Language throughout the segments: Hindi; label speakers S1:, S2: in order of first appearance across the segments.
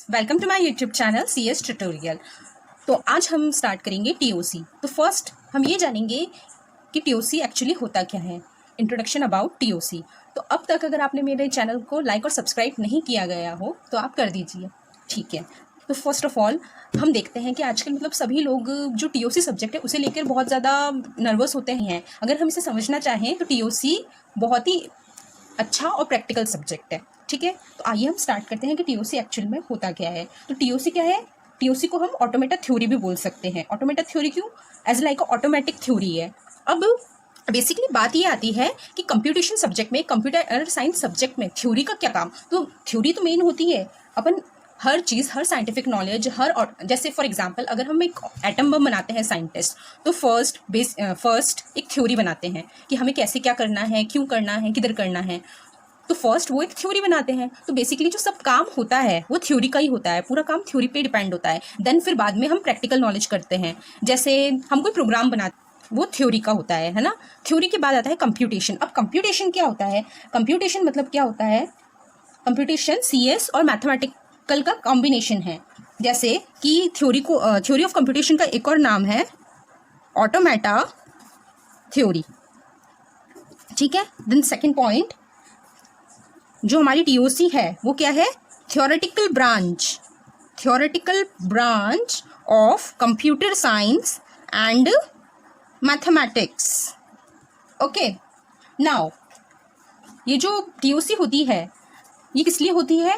S1: Welcome to my YouTube channel CS tutorial. तो आज हम स्टार्ट करेंगे TOC। तो फर्स्ट हम ये जानेंगे कि TOC एक्चुअली होता क्या है, इंट्रोडक्शन अबाउट TOC। तो अब तक अगर आपने मेरे चैनल को लाइक और सब्सक्राइब नहीं किया गया हो तो आप कर दीजिए, ठीक है। तो फर्स्ट ऑफ ऑल हम देखते हैं कि आजकल सभी लोग जो TOC सब्जेक्ट है उसे लेकर बहुत ज़्यादा नर्वस होते हैं। अगर हम इसे समझना चाहें तो TOC बहुत ही अच्छा और प्रैक्टिकल सब्जेक्ट है, ठीक है। तो आइए हम स्टार्ट करते हैं कि TOC एक्चुअल में होता क्या है। तो TOC क्या है? TOC को हम ऑटोमेटा थ्योरी भी बोल सकते हैं। ऑटोमेटा थ्योरी क्यों? एज लाइक ऑटोमेटिक थ्योरी है। अब बेसिकली बात ये आती है कि कंप्यूटेशन सब्जेक्ट में, कंप्यूटर साइंस सब्जेक्ट में थ्योरी का क्या काम। तो थ्योरी तो मेन होती है, अपन हर चीज़, हर साइंटिफिक नॉलेज, जैसे फॉर एग्जांपल अगर हम एक एटम बम बनाते हैं साइंटिस्ट, तो फर्स्ट एक थ्योरी बनाते हैं कि हमें कैसे क्या करना है, क्यों करना है, किधर करना है। तो फर्स्ट वो एक थ्योरी बनाते हैं। तो बेसिकली जो सब काम होता है वो थ्योरी का ही होता है, पूरा काम थ्योरी पे डिपेंड होता है। देन फिर बाद में हम प्रैक्टिकल नॉलेज करते हैं। जैसे हम कोई प्रोग्राम बनाते, वो थ्योरी का होता है ना। थ्योरी के बाद आता है कंप्यूटेशन। अब कंप्यूटेशन क्या होता है? कंप्यूटेशन मतलब क्या होता है? कंप्यूटेशन CS और मैथमेटिकल का कॉम्बिनेशन है। जैसे कि थ्योरी ऑफ कंप्यूटेशन का एक और नाम है ऑटोमेटा थ्योरी, ठीक है। देन सेकेंड पॉइंट, जो हमारी TOC है वो क्या है? Theoretical branch of computer science and mathematics. Okay, now ये जो TOC होती है ये किस लिए होती है?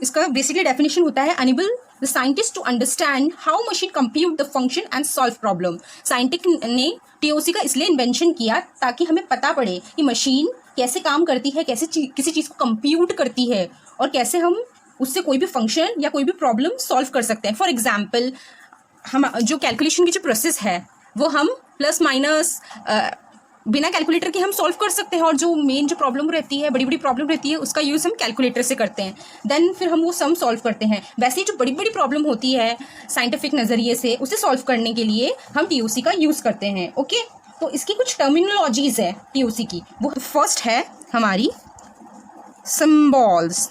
S1: इसका बेसिकली डेफिनेशन होता है enable the scientist to understand how machine compute the function and solve problem. Scientist ने TOC का इसलिए इन्वेंशन किया ताकि हमें पता पड़े कि मशीन कैसे काम करती है, कैसे किसी चीज़ को कंप्यूट करती है और कैसे हम उससे कोई भी फंक्शन या कोई भी प्रॉब्लम सॉल्व कर सकते हैं। फॉर एग्जाम्पल, हम जो कैलकुलेशन की जो प्रोसेस है वो हम प्लस माइनस बिना कैलकुलेटर के हम सॉल्व कर सकते हैं, और जो मेन जो प्रॉब्लम रहती है, बड़ी बड़ी प्रॉब्लम रहती है, उसका यूज़ हम कैलकुलेटर से करते हैं। देन फिर हम वो सम सॉल्व करते हैं। वैसे ही जो बड़ी बड़ी प्रॉब्लम होती है साइंटिफिक नज़रिए से, उसे सॉल्व करने के लिए हम TOC का यूज़ करते हैं। ओके, तो इसकी कुछ टर्मिनोलॉजीज है TOC की। वो फर्स्ट है हमारी सिम्बॉल्स।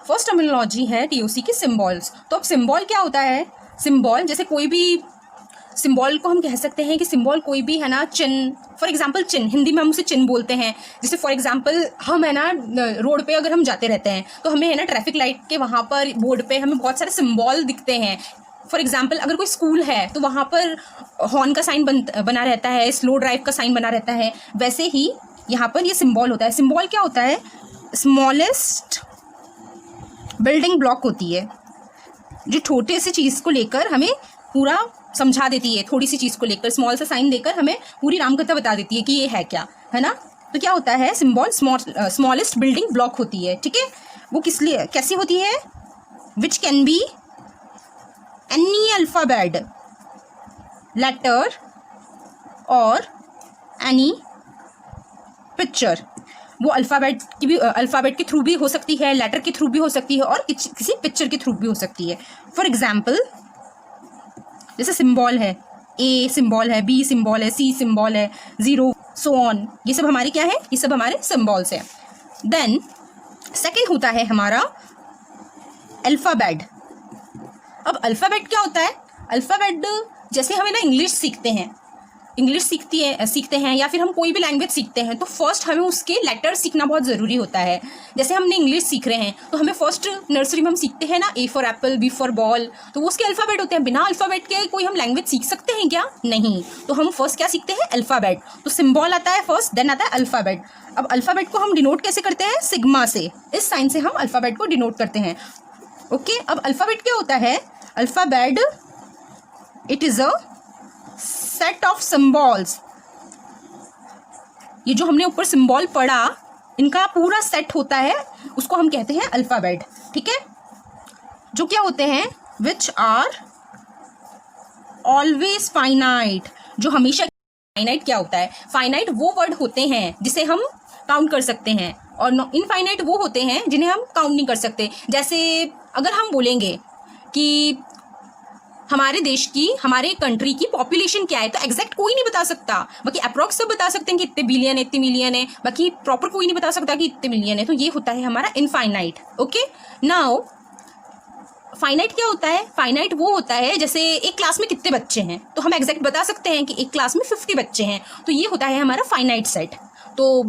S1: फर्स्ट टर्मिनोलॉजी है TOC की सिम्बॉल्स। तो अब सिम्बॉल क्या होता है? सिम्बॉल जैसे कोई भी सिम्बॉल को हम कह सकते हैं कि सिम्बॉल कोई भी है ना, चिन्ह, फॉर एग्जांपल चिन्ह, हिंदी में हम उसे चिन्ह बोलते हैं। जैसे फॉर एग्जांपल हम है ना रोड पे अगर हम जाते रहते हैं तो हमें है ना ट्रैफिक लाइट के वहाँ पर बोर्ड पे हमें बहुत सारे सिम्बॉल दिखते हैं। फॉर एग्जाम्पल अगर कोई स्कूल है तो वहाँ पर हॉर्न का साइन बना रहता है, स्लो ड्राइव का साइन बना रहता है। वैसे ही यहाँ पर ये सिम्बॉल होता है। सिम्बॉल क्या होता है? स्मॉलेस्ट बिल्डिंग ब्लॉक होती है जो छोटे से चीज़ को लेकर हमें पूरा समझा देती है। थोड़ी सी चीज़ को लेकर स्मॉल सा साइन देकर हमें पूरी रामकथा बता देती है कि ये है क्या, है ना। तो क्या होता है? सिम्बॉल स्मॉलेस्ट बिल्डिंग ब्लॉक होती है, ठीक है। वो किस लिए, कैसी होती है? Which can be any alphabet, letter और एनी पिक्चर। वो अल्फ़ाबेट के थ्रू भी हो सकती है, लेटर के थ्रू भी हो सकती है और किसी पिक्चर के थ्रू भी हो सकती है। फॉर एग्जाम्पल जैसे सिम्बॉल है, A सिम्बॉल है, B सिम्बॉल है, C सिम्बॉल है, 0 सो ऑन, ये सब हमारे क्या है? ये सब हमारे सिम्बॉल्स हैं। देन सेकंड होता है हमारा अल्फ़ाबेट। अब अल्फ़ाबेट क्या होता है? अल्फ़ाबेट जैसे हमें ना इंग्लिश सीखते हैं या फिर हम कोई भी लैंग्वेज सीखते हैं तो फर्स्ट हमें उसके लेटर सीखना बहुत ज़रूरी होता है। जैसे हमने इंग्लिश सीख रहे हैं तो हमें फर्स्ट नर्सरी में हम सीखते हैं ना A for Apple, B for ball, तो वो उसके अल्फ़ाबेट होते हैं। बिना अल्फ़ाबेट के कोई हम लैंग्वेज सीख सकते हैं क्या? नहीं। तो हम फर्स्ट क्या सीखते हैं? अल्फ़ाबेट। तो सिम्बॉल आता है फर्स्ट, देन आता है अल्फ़ाबेट। अब अल्फ़ाबेट को हम डिनोट कैसे करते हैं? सिग्मा से। इस साइन से हम अल्फ़ाबेट को डिनोट करते हैं। ओके, अब अल्फ़ाबेट क्या होता है? Alphabet it is a set of symbols. ये जो हमने ऊपर सिंबल पढ़ा, इनका पूरा सेट होता है, उसको हम कहते हैं अल्फ़ाबेट, ठीक है। जो क्या होते हैं? विच आर ऑलवेज फाइनाइट, जो हमेशा। फाइनाइट क्या होता है? फाइनाइट वो वर्ड होते हैं जिसे हम काउंट कर सकते हैं, और इनफाइनाइट वो होते हैं जिन्हें हम काउंट नहीं कर सकते। जैसे अगर हम बोलेंगे कि हमारे देश की, हमारे कंट्री की पॉपुलेशन क्या है, तो एग्जैक्ट कोई नहीं बता सकता। बाकी अप्रॉक्स सब बता सकते हैं कि इतने बिलियन है, इतने मिलियन है, बाकी प्रॉपर कोई नहीं बता सकता कि इतने मिलियन है। तो ये होता है हमारा इनफाइनाइट। ओके, नाउ फाइनाइट क्या होता है? फाइनाइट वो होता है जैसे एक क्लास में कितने बच्चे हैं, तो हम एग्जैक्ट बता सकते हैं कि एक क्लास में 50 बच्चे हैं, तो ये होता है हमारा फाइनाइट सेट। तो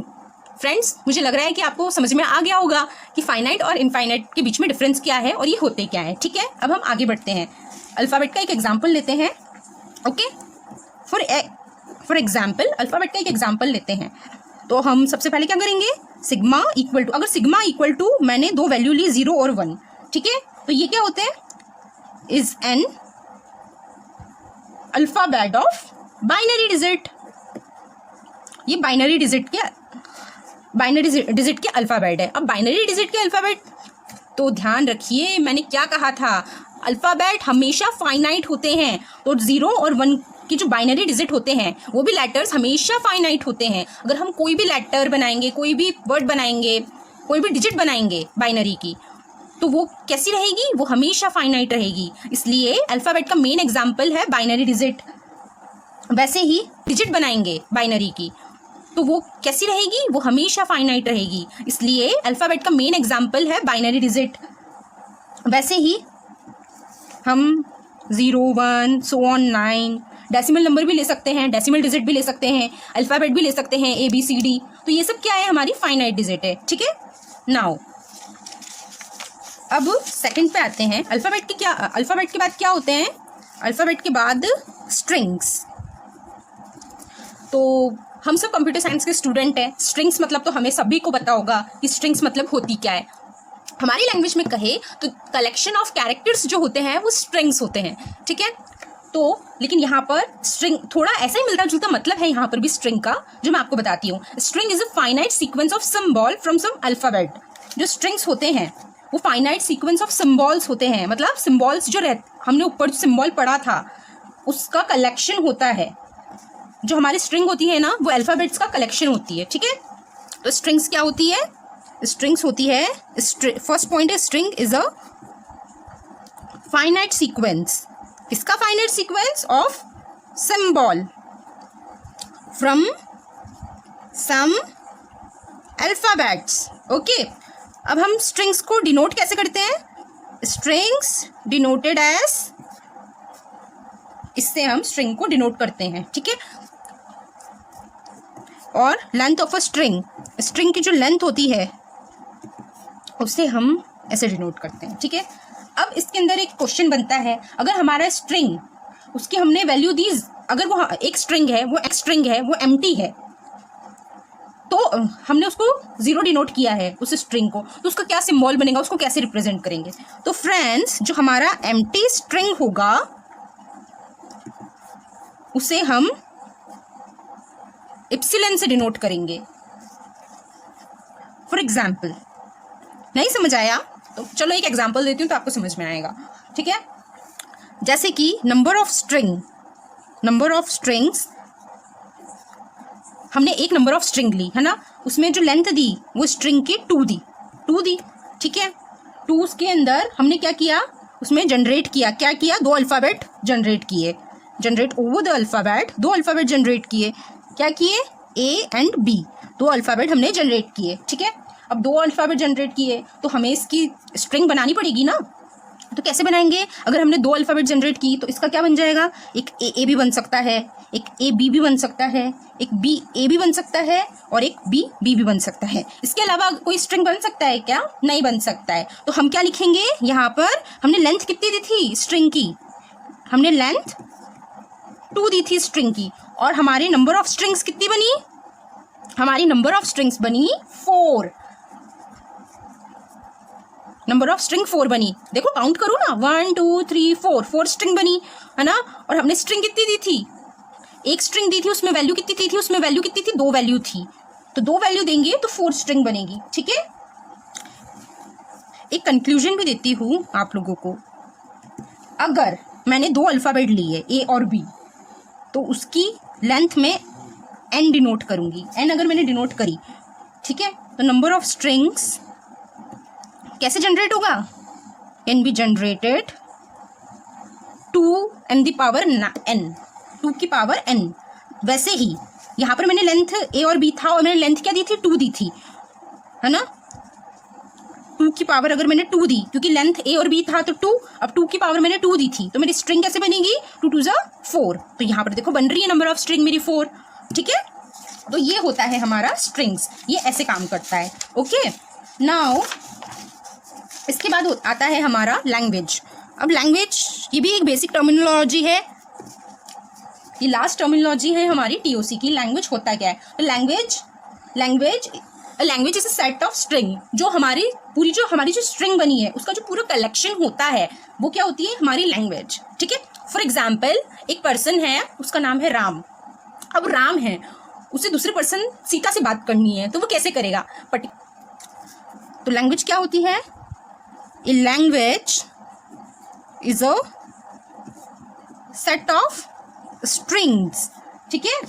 S1: फ्रेंड्स, मुझे लग रहा है कि आपको समझ में आ गया होगा कि फाइनाइट और इनफाइनाइट के बीच में डिफरेंस क्या है और ये होते क्या है। ठीक है, अब हम आगे बढ़ते हैं, अल्फ़ाबेट का एक एग्जाम्पल लेते हैं। ओके, फॉर एग्जाम्पल अल्फ़ाबेट का एक एग्जाम्पल लेते हैं। तो हम सबसे पहले क्या करेंगे, सिग्मा इक्वल टू, अगर सिग्मा इक्वल टू मैंने दो वैल्यू ली 0 और 1, ठीक है, तो ये क्या होते हैं, is an alphabet of binary digit. ये बाइनरी डिजिट के अल्फ़ाबेट है। अब बाइनरी डिजिट के अल्फ़ाबेट, तो ध्यान रखिए मैंने क्या कहा था, अल्फ़ाबेट हमेशा फाइनाइट होते हैं। तो 0 और 1 की जो बाइनरी डिजिट होते हैं वो भी लेटर्स हमेशा फाइनाइट होते हैं। अगर हम कोई भी लेटर बनाएंगे, कोई भी वर्ड बनाएंगे, कोई भी डिजिट बनाएंगे बाइनरी की, तो वो कैसी रहेगी, वो हमेशा फाइनाइट रहेगी। इसलिए अल्फ़ाबेट का मेन एग्जाम्पल है बाइनरी डिजिट। वैसे ही डिजिट बनाएंगे बाइनरी की, तो वो कैसी रहेगी, वो हमेशा फाइनाइट रहेगी। इसलिए अल्फ़ाबेट का मेन एग्जाम्पल है बाइनरी डिजिट। वैसे ही हम 0, 1 सो ऑन 9 डेसिमल नंबर भी ले सकते हैं, डेसिमल डिजिट भी ले सकते हैं, अल्फ़ाबेट भी ले सकते हैं ABCD। तो ये सब क्या है, हमारी फाइनाइट डिजिट है। ठीक है, नाउ अब सेकंड पे आते हैं। अल्फ़ाबेट के बाद क्या होते हैं, अल्फ़ाबेट के बाद स्ट्रिंग्स। तो हम सब कंप्यूटर साइंस के स्टूडेंट हैं, स्ट्रिंग्स मतलब तो हमें सभी को पता होगा कि स्ट्रिंग्स मतलब होती क्या है। हमारी लैंग्वेज में कहे तो कलेक्शन ऑफ कैरेक्टर्स जो होते हैं वो स्ट्रिंग्स होते हैं। ठीक है, तो लेकिन यहाँ पर स्ट्रिंग थोड़ा ऐसा ही मिलता जुलता मतलब है यहाँ पर भी स्ट्रिंग का, जो मैं आपको बताती हूँ। String is a finite sequence of symbol from some alphabet. जो स्ट्रिंग्स होते हैं वो फाइनाइट सीक्वेंस ऑफ सिंबल्स होते हैं, मतलब सिंबल्स जो हमने ऊपर जो सिंबल पढ़ा था उसका कलेक्शन होता है। जो हमारी स्ट्रिंग होती है ना, वो अल्फ़ाबेट्स का कलेक्शन होती है। ठीक है, तो स्ट्रिंग्स क्या होती है, स्ट्रिंग्स होती है, फर्स्ट पॉइंट है string is a finite sequence. इसका finite sequence of symbol from some alphabets. Okay, अब हम स्ट्रिंग्स को डिनोट कैसे करते हैं, स्ट्रिंग्स डिनोटेड एज, इससे हम स्ट्रिंग को डिनोट करते हैं। ठीक है, और length of a string, string की जो लेंथ होती है उसे हम ऐसे डिनोट करते हैं। ठीक है, अब इसके अंदर एक क्वेश्चन बनता है, अगर हमारा स्ट्रिंग उसकी हमने वैल्यू दी, अगर वो एक स्ट्रिंग है, वो एक स्ट्रिंग है, वो एम्प्टी है, तो हमने उसको 0 डिनोट किया है उस स्ट्रिंग को, तो उसका क्या सिंबल बनेगा, उसको कैसे रिप्रेजेंट करेंगे। तो फ्रेंड्स, जो हमारा एम्प्टी स्ट्रिंग होगा उसे हम इप्सिलन से डिनोट करेंगे। फॉर एग्जाम्पल, नहीं समझ आया तो चलो एक एग्जाम्पल देती हूँ तो आपको समझ में आएगा। ठीक है, जैसे कि नंबर ऑफ स्ट्रिंग्स, हमने एक नंबर ऑफ स्ट्रिंग ली है ना, उसमें जो लेंथ दी वो स्ट्रिंग की 2 दी। ठीक है, 2 के अंदर हमने क्या किया, उसमें जनरेट किया, क्या किया, 2 अल्फ़ाबेट जनरेट किए, generate over the alphabet, 2 alphabet generate किए, क्या किए, A एंड B, 2 अल्फ़ाबेट हमने जनरेट किए। ठीक है, अब 2 अल्फ़ाबेट जनरेट किए तो हमें इसकी स्ट्रिंग बनानी पड़ेगी ना, तो कैसे बनाएंगे, अगर हमने 2 अल्फ़ाबेट जनरेट की तो इसका क्या बन जाएगा, एक A भी बन सकता है, एक AB भी बन सकता है, एक BA भी बन सकता है और एक BB भी बन सकता है। इसके अलावा कोई स्ट्रिंग बन सकता है क्या, नहीं बन सकता है। तो हम क्या लिखेंगे, यहाँ पर हमने लेंथ कितनी दी थी स्ट्रिंग की, हमने लेंथ 2 दी थी स्ट्रिंग की, और हमारी नंबर ऑफ स्ट्रिंग्स कितनी बनी, हमारी नंबर ऑफ स्ट्रिंग्स बनी 4, नंबर ऑफ स्ट्रिंग 4 बनी। देखो काउंट करो ना, 1 2 3 4 स्ट्रिंग बनी है ना, और हमने स्ट्रिंग कितनी दी थी, एक स्ट्रिंग दी थी, उसमें वैल्यू कितनी थी, उसमें वैल्यू कितनी थी, 2 वैल्यू थी, तो 2 वैल्यू देंगे तो 4 स्ट्रिंग बनेगी। ठीक है, एक कंक्लूजन भी देती हूँ आप लोगों को, अगर मैंने 2 अल्फ़ाबेट लिए A और B, तो उसकी लेंथ में N डिनोट करूंगी, N अगर मैंने डिनोट करी, ठीक है, तो नंबर ऑफ स्ट्रिंग्स कैसे जनरेट होगा, कैन बी जनरेटेड 2n की पावर n। वैसे ही यहाँ पर मैंने लेंथ A और B था और मैंने लेंथ क्या दी थी, 2 दी थी है ना, 2 की पावर अगर मैंने 2 दी, क्योंकि लेंथ ए और बी था तो 2, अब 2 की पावर मैंने 2 दी थी, तो मेरी स्ट्रिंग कैसे बनेगी, 2 2 4। तो यहाँ पर देखो बन रही है नंबर ऑफ स्ट्रिंग मेरी 4। ठीक है, तो ये होता है हमारा स्ट्रिंग्स, ये ऐसे काम करता है। ओके, नाउ इसके बाद आता है हमारा लैंग्वेज। अब लैंग्वेज ये भी एक बेसिक टर्मिनोलॉजी है, ये लास्ट टर्मिनोलॉजी है हमारी टीओसी की। लैंग्वेज होता क्या है, तो language is a set of string, जो हमारी जो स्ट्रिंग बनी है उसका जो पूरा कलेक्शन होता है वो क्या होती है, हमारी लैंग्वेज। ठीक है, फॉर एग्जाम्पल एक पर्सन है, उसका नाम है राम। अब राम है, उसे दूसरे पर्सन सीता से बात करनी है, तो वो कैसे करेगा, तो लैंग्वेज क्या होती है, a language is a set of strings. ठीक है,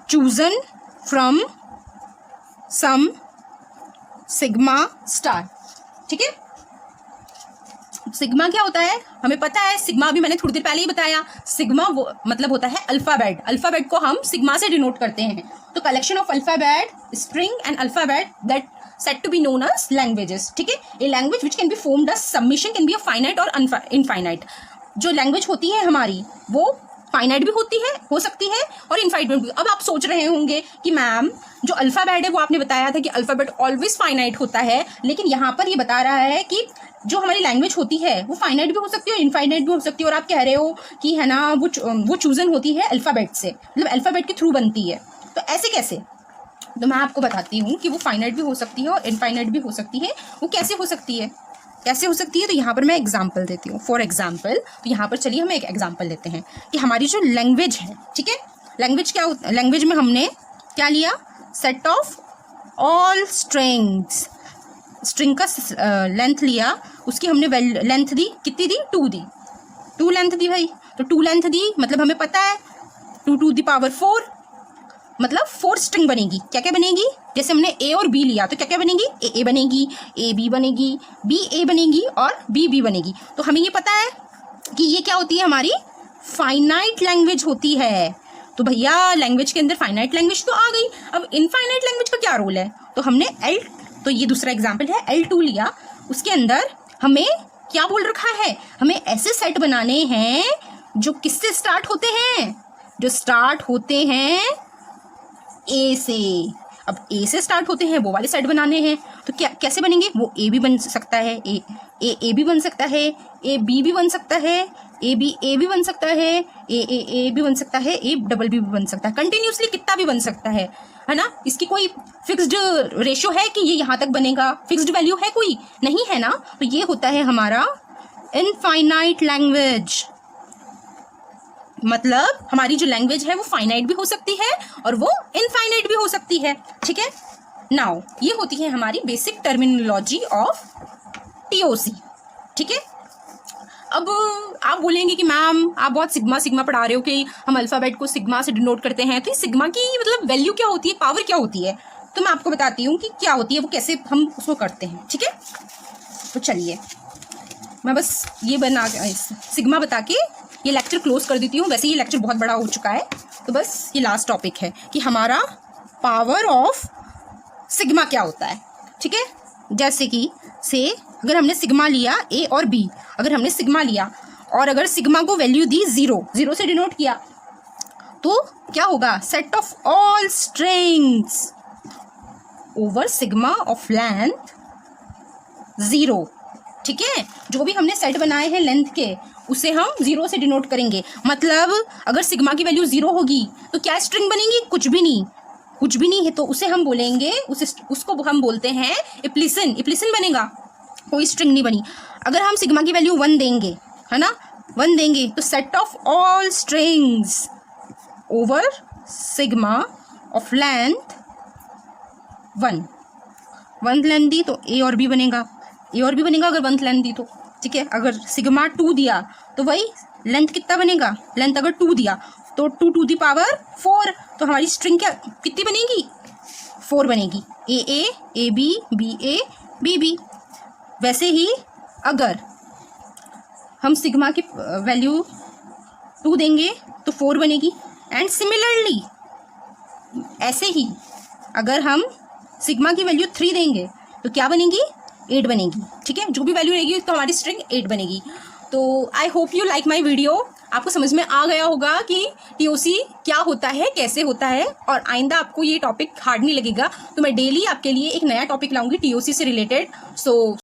S1: chosen from some sigma star. ठीक है, सिग्मा क्या होता है हमें पता है, सिग्मा भी मैंने थोड़ी देर पहले ही बताया, सिग्मा वो मतलब होता है अल्फाबेट, अल्फाबेट को हम सिग्मा से डिनोट करते हैं। तो collection of alphabet, string and alphabet that said to be known as languages। ठीक है, a language which can be formed as submission can be a finite or infinite। जो लैंग्वेज होती है हमारी वो फाइनाइट भी होती है, हो सकती है, और इनफाइनाइट भी। अब आप सोच रहे होंगे कि मैम जो अल्फाबेट है वो आपने बताया था कि अल्फाबेट ऑलवेज फाइनाइट होता है, लेकिन यहाँ पर ये बता रहा है कि जो हमारी लैंग्वेज होती है वो फाइनाइट भी हो सकती है और इनफाइनाइट भी हो सकती है। और आप कह रहे हो कि है ना वो चूजन होती है अल्फाबेट से, मतलब अल्फाबेट के थ्रू बनती है, तो ऐसे कैसे, तो मैं आपको बताती हूँ कि वो फाइनाइट भी हो सकती है और इनफाइनाइट भी हो सकती है। वो कैसे हो सकती है, तो यहाँ पर मैं एग्जांपल देती हूँ। फॉर एग्जांपल, तो यहाँ पर चलिए हम एक एग्जांपल लेते हैं कि हमारी जो लैंग्वेज है, ठीक है, लैंग्वेज में हमने क्या लिया, set of all strings, string का लेंथ लिया, उसकी हमने लेंथ दी, कितनी दी, 2 दी, 2 लेंथ दी भाई। तो 2 लेंथ दी मतलब हमें पता है 2 to the power 4 मतलब 4 स्ट्रिंग बनेगी। क्या क्या बनेगी, जैसे हमने ए और बी लिया तो क्या क्या बनेगी, ए बनेगी, ए बी बनेगी, बी ए बनेगी और बी बी बनेगी। तो हमें ये पता है कि ये क्या होती है, हमारी फाइनाइट लैंग्वेज होती है। तो भैया लैंग्वेज के अंदर फाइनाइट लैंग्वेज तो आ गई, अब इनफाइनाइट लैंग्वेज का क्या रोल है, तो हमने तो ये दूसरा एग्जाम्पल है L2 लिया, उसके अंदर हमें क्या बोल रखा है, हमें ऐसे सेट बनाने हैं जो किससे स्टार्ट होते हैं, जो स्टार्ट होते हैं ए से। अब ए से स्टार्ट होते हैं वो वाले सेट बनाने हैं, तो क्या कैसे बनेंगे, वो ए भी बन सकता है, ए भी बन सकता है, ए बी भी बन सकता है, ए भी बन सकता है, ए भी बन सकता है, ए डबल बी भी बन सकता है, कंटिन्यूसली कितना भी बन सकता है ना। इसकी कोई फिक्स्ड रेशियो है कि ये यहाँ तक बनेगा, फिक्स्ड वैल्यू है कोई, नहीं है ना। तो ये होता है हमारा इनफाइनाइट लैंग्वेज, मतलब हमारी जो लैंग्वेज है वो फाइनाइट भी हो सकती है और वो इनफाइनाइट भी हो सकती है। ठीक है, नाउ ये होती है हमारी बेसिक टर्मिनोलॉजी ऑफ टीओसी। ठीक है, अब आप बोलेंगे कि मैम आप बहुत सिग्मा पढ़ा रहे हो कि हम अल्फाबेट को सिग्मा से डिनोट करते हैं, तो सिग्मा की मतलब वैल्यू क्या होती है, पावर क्या होती है, तो मैं आपको बताती हूँ कि क्या होती है, वो कैसे हम उसको करते हैं। ठीक है, तो चलिए मैं बस ये सिग्मा बता के ये लेक्चर क्लोज कर देती हूँ। वैसे ये लेक्चर बहुत बड़ा हो चुका है, तो बस ये लास्ट टॉपिक है कि हमारा पावर ऑफ सिग्मा क्या होता है। ठीक है, जैसे कि से अगर हमने सिग्मा लिया ए और बी, अगर हमने सिग्मा लिया और अगर सिग्मा को वैल्यू दी 0 से डिनोट किया, तो क्या होगा, set of all strings over sigma of length 0। ठीक है, जो भी हमने सेट बनाए हैं लेंथ के उसे हम 0 से डिनोट करेंगे। मतलब अगर सिग्मा की वैल्यू 0 होगी तो क्या स्ट्रिंग बनेगी, कुछ भी नहीं है, तो उसे हम बोलेंगे, उसको हम बोलते हैं इप्लिसन बनेगा, कोई स्ट्रिंग नहीं बनी। अगर हम सिग्मा की वैल्यू 1 देंगे, है ना, 1 देंगे, तो set of all strings over sigma of length 1 length दी तो ए और बी बनेगा, अगर 1 लेंथ दी तो। ठीक है, अगर सिग्मा 2 दिया तो वही लेंथ कितना बनेगा, लेंथ अगर 2 दिया तो 2 to the power 4, तो हमारी स्ट्रिंग क्या कितनी बनेगी, 4 बनेगी, ए बी बी। वैसे ही अगर हम सिग्मा की वैल्यू 2 देंगे तो 4 बनेगी, एंड सिमिलरली ऐसे ही अगर हम सिग्मा की वैल्यू 3 देंगे तो क्या बनेगी, 8 बनेगी। ठीक है, जो भी वैल्यू रहेगी तो हमारी स्ट्रिंग 8 बनेगी। तो I hope you like my video. आपको समझ में आ गया होगा कि टीओसी क्या होता है, कैसे होता है, और आइंदा आपको ये टॉपिक हार्ड नहीं लगेगा। तो मैं डेली आपके लिए एक नया टॉपिक लाऊंगी टीओसी से रिलेटेड। सो